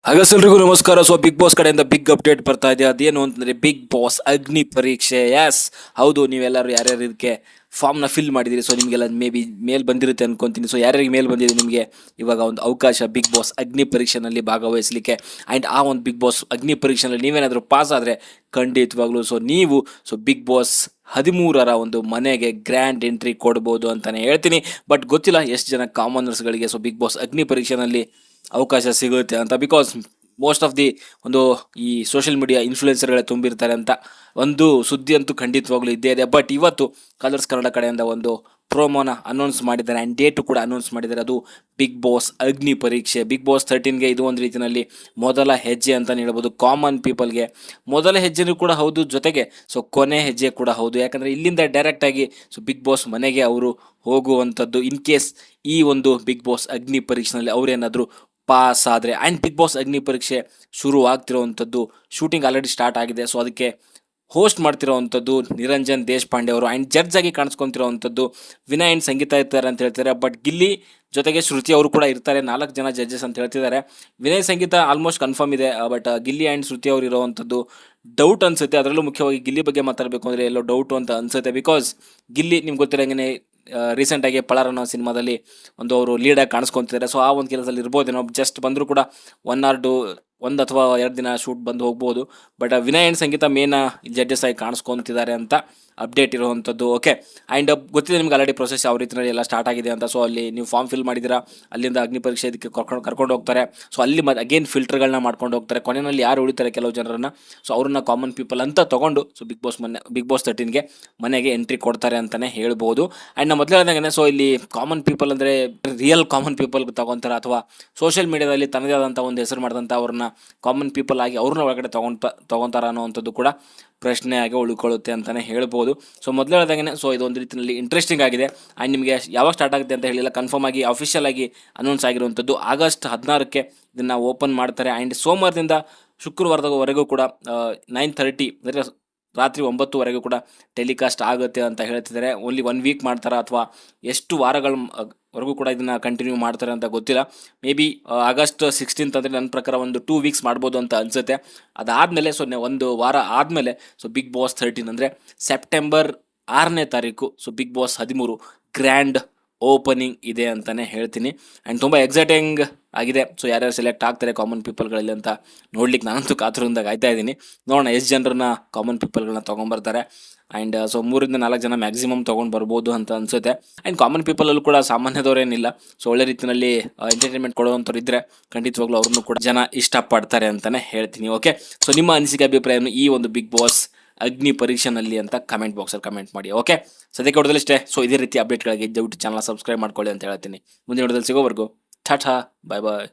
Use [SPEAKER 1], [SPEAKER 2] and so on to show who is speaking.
[SPEAKER 1] ಹಾಗೆಲ್ಲರಿಗೂ ನಮಸ್ಕಾರ. So Bigg boss ಕಡೆಯಿಂದ big update ಬರ್ತಾ ಇದೆ. ಅದೇನು ಅಂತಂದ್ರೆ ಬಿಗ್ ಬಾಸ್ ಅಗ್ನಿ ಪರೀಕ್ಷೆ. ಎಸ್, ಹೌದು, ನೀವೆಲ್ಲರೂ ಯಾರ್ಯಾರು ಇದಕ್ಕೆ ಫಾರ್ಮ್ನ ಫಿಲ್ ಮಾಡಿದಿರಿ. ಸೊ ನಿಮಗೆಲ್ಲ ಮೇ ಬಿ ಮೇಲ್ ಬಂದಿರುತ್ತೆ ಅನ್ಕೊಂತೀನಿ. ಸೊ ಯಾರ್ಯಾರಿಗೆ ಮೇಲ್ ಬಂದಿದೆ ನಿಮಗೆ ಇವಾಗ ಒಂದು ಅವಕಾಶ ಬಿಗ್ ಬಾಸ್ ಅಗ್ನಿ ಪರೀಕ್ಷೆನಲ್ಲಿ ಭಾಗವಹಿಸಲಿಕ್ಕೆ. ಆ್ಯಂಡ್ ಆ ಒಂದು ಬಿಗ್ ಬಾಸ್ ಅಗ್ನಿ ಪರೀಕ್ಷೆನಲ್ಲಿ ನೀವೇನಾದರೂ ಪಾಸ್ ಆದರೆ ಖಂಡಿತವಾಗ್ಲೂ ಸೊ ಬಿಗ್ ಬಾಸ್ 13ರ ಒಂದು ಮನೆಗೆ ಗ್ರ್ಯಾಂಡ್ ಎಂಟ್ರಿ ಕೊಡ್ಬೋದು ಅಂತಲೇ ಹೇಳ್ತೀನಿ. ಬಟ್ ಗೊತ್ತಿಲ್ಲ ಎಷ್ಟು ಜನ ಕಾಮನರ್ಸ್ಗಳಿಗೆ ಸೊ ಬಿಗ್ ಬಾಸ್ ಅಗ್ನಿ ಪರೀಕ್ಷೆನಲ್ಲಿ ಅವಕಾಶ ಸಿಗುತ್ತೆ ಅಂತ. ಬಿಕಾಸ್ ಮೋಸ್ಟ್ ಆಫ್ ದಿ ಒಂದು ಈ ಸೋಷಿಯಲ್ ಮೀಡಿಯಾ ಇನ್ಫ್ಲೂಯೆನ್ಸರ್ಗಳೇ ತುಂಬಿರ್ತಾರೆ ಅಂತ ಒಂದು ಸುದ್ದಿ ಅಂತೂ ಖಂಡಿತವಾಗ್ಲೂ ಇದ್ದೇ ಇದೆ. ಬಟ್ ಇವತ್ತು ಕಲರ್ಸ್ ಕನ್ನಡ ಕಡೆಯಿಂದ ಒಂದು ಪ್ರೋಮೋನ ಅನೌನ್ಸ್ ಮಾಡಿದ್ದಾರೆ ಆ್ಯಂಡ್ ಡೇಟು ಕೂಡ ಅನೌನ್ಸ್ ಮಾಡಿದ್ದಾರೆ. ಅದು ಬಿಗ್ ಬಾಸ್ ಅಗ್ನಿ ಪರೀಕ್ಷೆ. ಬಿಗ್ ಬಾಸ್ 13ಗೆ ಇದು ಒಂದು ರೀತಿಯಲ್ಲಿ ಮೊದಲ ಹೆಜ್ಜೆ ಅಂತಲೇ ಹೇಳ್ಬೋದು. ಕಾಮನ್ ಪೀಪಲ್ಗೆ ಮೊದಲ ಹೆಜ್ಜೆನೂ ಕೂಡ ಹೌದು, ಜೊತೆಗೆ ಸೊ ಕೊನೆ ಹೆಜ್ಜೆ ಕೂಡ ಹೌದು. ಯಾಕಂದರೆ ಇಲ್ಲಿಂದ ಡೈರೆಕ್ಟಾಗಿ ಸೊ ಬಿಗ್ ಬಾಸ್ ಮನೆಗೆ ಅವರು ಹೋಗುವಂಥದ್ದು. ಇನ್ ಕೇಸ್ ಈ ಒಂದು ಬಿಗ್ ಬಾಸ್ ಅಗ್ನಿ ಪರೀಕ್ಷೆಯಲ್ಲಿ ಅವರೇನಾದರೂ ಪಾಸ್ ಆದರೆ. ಆ್ಯಂಡ್ ಬಿಗ್ ಬಾಸ್ ಅಗ್ನಿ ಪರೀಕ್ಷೆ ಶುರು ಆಗ್ತಿರೋವಂಥದ್ದು, ಶೂಟಿಂಗ್ ಆಲ್ರೆಡಿ ಸ್ಟಾರ್ಟ್ ಆಗಿದೆ. ಸೊ ಅದಕ್ಕೆ ಹೋಸ್ಟ್ ಮಾಡ್ತಿರೋವಂಥದ್ದು ನಿರಂಜನ್ ದೇಶಪಾಂಡೆ ಅವರು. ಆ್ಯಂಡ್ ಜಡ್ಜ್ ಆಗಿ ಕಾಣಿಸ್ಕೊತಿರೋವಂಥದ್ದು ವಿನಯ್ ಆ್ಯಂಡ್ ಸಂಗೀತ ಇರ್ತಾರೆ ಅಂತ ಹೇಳ್ತಾರೆ. ಬಟ್ ಗಿಲ್ಲಿ ಜೊತೆಗೆ ಶ್ರುತಿ ಅವರು ಕೂಡ ಇರ್ತಾರೆ. 4 ಜನ ಜಡ್ಜಸ್ ಅಂತ ಹೇಳ್ತಿದ್ದಾರೆ. ವಿನಯ್ ಸಂಗೀತ ಆಲ್ಮೋಸ್ಟ್ ಕನ್ಫರ್ಮ್ ಇದೆ. ಬಟ್ ಗಿಲ್ಲಿ ಆ್ಯಂಡ್ ಶ್ರುತಿ ಅವರು ಇರೋವಂಥದ್ದು ಡೌಟ್ ಅನಿಸುತ್ತೆ. ಅದರಲ್ಲೂ ಮುಖ್ಯವಾಗಿ ಗಿಲ್ಲಿ ಬಗ್ಗೆ ಮಾತಾಡಬೇಕು ಅಂದರೆ ಎಲ್ಲೋ ಡೌಟು ಅಂತ ಅನಿಸುತ್ತೆ. ಬಿಕಾಸ್ ಗಿಲ್ಲಿ ನಿಮ್ಗೆ ಗೊತ್ತಿರೋಂಗೆ ರೀಸೆಂಟಾಗಿ ಪಳಾರ್ ಅನ್ನೋ ಸಿನಿಮಾದಲ್ಲಿ ಒಂದು ಅವರು ಲೀಡಾಗಿ ಕಾಣಿಸ್ಕೊತಿದ್ದಾರೆ. ಸೊ ಆ ಒಂದು ಕೆಲಸದಲ್ಲಿ ಇರ್ಬೋದೇನೋ. ಜಸ್ಟ್ ಬಂದರೂ ಕೂಡ 1 ಅಥವಾ 2 ದಿನ ಶೂಟ್ ಬಂದು ಹೋಗ್ಬೋದು. But Vinay and Sangeetha main judges ಆಗಿ ಕಾಣಿಸ್ಕೊತಿದ್ದಾರೆ ಅಂತ ಅಪ್ಡೇಟ್ ಇರುವಂಥದ್ದು. ಓಕೆ, ಆ್ಯಂಡ್ ಗೊತ್ತಿದೆ ನಿಮ್ಗೆ ಆಲ್ರೆಡಿ ಪ್ರೊಸೆಸ್ ಯಾವ ರೀತಿಯಲ್ಲಿ ಎಲ್ಲ ಸ್ಟಾರ್ಟ್ ಆಗಿದೆ ಅಂತ. ಸೊ ಅಲ್ಲಿ ನೀವು ಫಾರ್ಮ್ ಫಿಲ್ ಮಾಡಿದ್ದೀರಾ, ಅಲ್ಲಿಂದ ಅಗ್ನಿ ಪರೀಕ್ಷೆ ಇದಕ್ಕೆ ಕರ್ಕೊಂಡು ಹೋಗ್ತಾರೆ. ಸೊ ಅಲ್ಲಿ ಅಗೇನ್ ಫಿಲ್ಟರ್ಗಳನ್ನ ಮಾಡ್ಕೊಂಡು ಹೋಗ್ತಾರೆ. ಕೊನೆಯಲ್ಲಿ ಯಾರು ಉಳಿತಾರೆ ಕೆಲವು ಜನರನ್ನು, ಸೊ ಅವ್ರನ್ನ ಕಾಮನ್ ಪೀಪಲ್ ಅಂತ ತೊಗೊಂಡು ಸೊ ಬಿಗ್ ಬಾಸ್ 13ಗೆ ಮನೆಗೆ ಎಂಟ್ರಿ ಕೊಡ್ತಾರೆ ಅಂತಲೇ ಹೇಳ್ಬೋದು. ಆ್ಯಂಡ್ ನಾವು ಮೊದಲೇ ಹೇಳಿದಂಗೆ ಸೊ ಇಲ್ಲಿ ಕಾಮನ್ ಪೀಪಲ್ ಅಂದರೆ ರಿಯಲ್ ಕಾಮನ್ ಪೀಪಲ್ ತೊಗೊತಾರೆ, ಅಥವಾ ಸೋಷಿಯಲ್ ಮೀಡಿಯಾದಲ್ಲಿ ತನ್ನದೇ ಆದಂಥ ಒಂದು ಹೆಸರು ಮಾಡಿದಂಥ ಅವ್ರನ್ನ ಕಾಮನ್ ಪೀಪಲ್ ಆಗಿ ಅವ್ರನ್ನ ಒಳಗಡೆ ತೊಗೊತಾರ ಅನ್ನೋವಂಥದ್ದು ಕೂಡ ಪ್ರಶ್ನೆಯಾಗಿ ಉಳ್ಕೊಳ್ಳುತ್ತೆ ಅಂತಲೇ ಹೇಳ್ಬೋದು. ಸೊ ಮೊದಲು ಹೇಳ್ದಂಗೆ ಸೊ ಇದೊಂದು ರೀತಿಯಲ್ಲಿ ಇಂಟ್ರೆಸ್ಟಿಂಗ್ ಆಗಿದೆ. ಆ್ಯಂಡ್ ನಿಮಗೆ ಯಾವಾಗ ಸ್ಟಾರ್ಟ್ ಆಗುತ್ತೆ ಅಂತ ಹೇಳಿಲ್ಲ, ಕನ್ಫರ್ಮ್ ಆಗಿ ಅಫಿಷಿಯಲ್ ಆಗಿ ಅನೌನ್ಸ್ ಆಗಿರುವಂಥದ್ದು ಆಗಸ್ಟ್ 16ಕ್ಕೆ ಇದನ್ನು ಓಪನ್ ಮಾಡ್ತಾರೆ. ಆ್ಯಂಡ್ ಸೋಮವಾರದಿಂದ ಶುಕ್ರವಾರದವರೆಗೂ ಕೂಡ 9:30 ಅಂದರೆ ರಾತ್ರಿ 9ವರೆಗೂ ಕೂಡ ಟೆಲಿಕಾಸ್ಟ್ ಆಗುತ್ತೆ ಅಂತ ಹೇಳ್ತಿದ್ದಾರೆ. ಓನ್ಲಿ 1 ವೀಕ್ ಮಾಡ್ತಾರೆ ಅಥವಾ ಎಷ್ಟು ವಾರಗಳವರೆಗೂ ಕೂಡ ಇದನ್ನು ಕಂಟಿನ್ಯೂ ಮಾಡ್ತಾರೆ ಅಂತ ಗೊತ್ತಿಲ್ಲ. ಮೇ ಬಿ ಆಗಸ್ಟ್ 16 ಅಂದರೆ ನನ್ನ ಪ್ರಕಾರ ಒಂದು 2 ವೀಕ್ಸ್ ಮಾಡ್ಬೋದು ಅಂತ ಅನಿಸುತ್ತೆ. ಅದಾದಮೇಲೆ ಸೊ ಒಂದು ವಾರ ಆದಮೇಲೆ ಸೊ ಬಿಗ್ ಬಾಸ್ 13 ಅಂದರೆ ಸೆಪ್ಟೆಂಬರ್ 6ನೇ ತಾರೀಕು so Bigg Boss 13 grand opening ಇದೆ ಅಂತಲೇ ಹೇಳ್ತೀನಿ. ಆ್ಯಂಡ್ ತುಂಬ ಎಕ್ಸೈಟಿಂಗ್ ಆಗಿದೆ. ಸೊ ಯಾರ್ಯಾರು ಸೆಲೆಕ್ಟ್ ಆಗ್ತಾರೆ ಕಾಮನ್ ಪೀಪಲ್ಗಳಲ್ಲಿ ಅಂತ ನೋಡ್ಲಿಕ್ಕೆ ನಾನಂತೂ ಕಾತುರದಿಂದ ಕಾಯ್ತಾ ಇದ್ದೀನಿ. ನೋಡೋಣ ಎಷ್ಟು ಜನರನ್ನ ಕಾಮನ್ ಪೀಪಲ್ಗಳನ್ನ ತೊಗೊಂಬರ್ತಾರೆ. ಆ್ಯಂಡ್ ಸೊ 3-4 ಜನ ಮ್ಯಾಕ್ಸಿಮಮ್ ತೊಗೊಂಡು ಬರ್ಬೋದು ಅಂತ ಅನಿಸುತ್ತೆ. ಆ್ಯಂಡ್ ಕಾಮನ್ ಪೀಪಲಲ್ಲೂ ಕೂಡ ಸಾಮಾನ್ಯದವರೇನಿಲ್ಲ. ಸೊ ಒಳ್ಳೆ ರೀತಿಯಲ್ಲಿ ಎಂಟರ್ಟೈನ್ಮೆಂಟ್ ಕೊಡುವಂಥವ್ರು ಇದ್ದರೆ ಖಂಡಿತವಾಗ್ಲೂ ಅವ್ರನ್ನೂ ಕೂಡ ಜನ ಇಷ್ಟಪಡ್ತಾರೆ ಅಂತಲೇ ಹೇಳ್ತೀನಿ. ಓಕೆ, ಸೊ ನಿಮ್ಮ ಅನಿಸಿಕೆ ಅಭಿಪ್ರಾಯವನ್ನು ಈ ಒಂದು ಬಿಗ್ ಬಾಸ್ ಅಗ್ನಿ ಪರೀಕ್ಷೆನಲ್ಲಿ ಅಂತ ಕಮೆಂಟ್ ಬಾಕ್ಸಲ್ಲಿ ಕಮೆಂಟ್ ಮಾಡಿ. ಓಕೆ, ಸದ್ಯಕ್ಕೆ ಹೊಡೆದಲ್ಲಿ ಇಷ್ಟೇ. ಸೊ ಇದೇ ರೀತಿ ಅಪ್ಡೇಟ್ಗಳಿಗೆ ದಯವಿಟ್ಟು ಚಾನಲ್ ಸಬ್ಸ್ಕ್ರೈಬ್ ಮಾಡ್ಕೊಳ್ಳಿ ಅಂತ ಹೇಳ್ತೀನಿ. ಮುಂದಿನ ಹೊಡೆದಲ್ಲಿ ಸಿಗೋವರೆಗೂ ಟಾಟಾ, ಬಾಯ್ ಬಾಯ್.